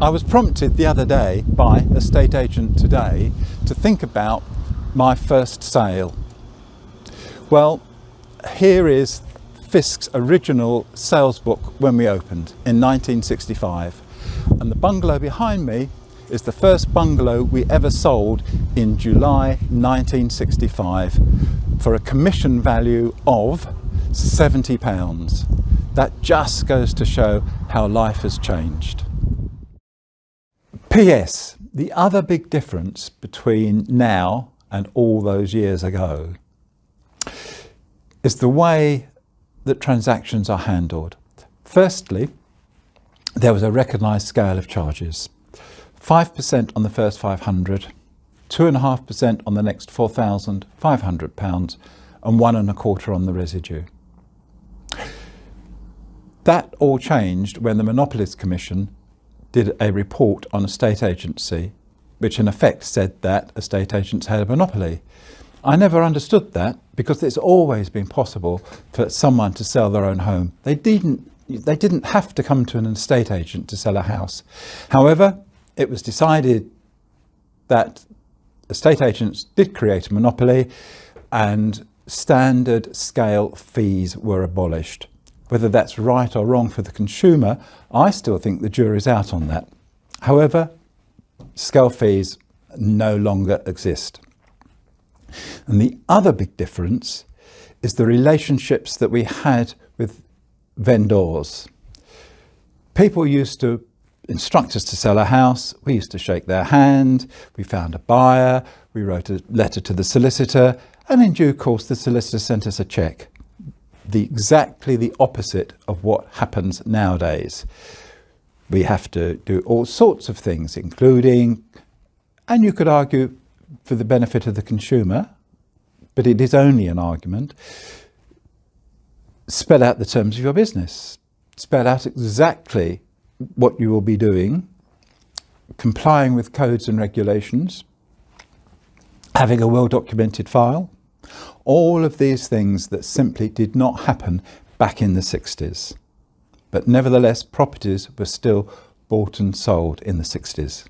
I was prompted the other day by Estate Agent Today to think about my first sale. Well, here is Fisks' original sales book when we opened in 1965, and the bungalow behind me is the first bungalow we ever sold in July 1965 for a commission value of £70. That just goes to show how life has changed. P.S. The other big difference between now and all those years ago is the way that transactions are handled. Firstly, there was a recognised scale of charges. 5% on the first 500, 2.5% on the next £4,500 and 1.25% on the residue. That all changed when the Monopolies Commission did a report on estate agency, which in effect said that estate agents had a monopoly. I never understood that because it's always been possible for someone to sell their own home. They didn't have to come to an estate agent to sell a house. However, it was decided that estate agents did create a monopoly and standard scale fees were abolished. Whether that's right or wrong for the consumer, I still think the jury's out on that. However, scale fees no longer exist. And the other big difference is the relationships that we had with vendors. People used to instruct us to sell a house, we used to shake their hand, we found a buyer, we wrote a letter to the solicitor, and in due course the solicitor sent us a cheque. Exactly the opposite of what happens nowadays. We have to do all sorts of things, including, and you could argue for the benefit of the consumer, but it is only an argument, spell out the terms of your business, spell out exactly what you will be doing, complying with codes and regulations, having a well-documented file, all of these things that simply did not happen back in the 60s. But nevertheless, properties were still bought and sold in the 60s.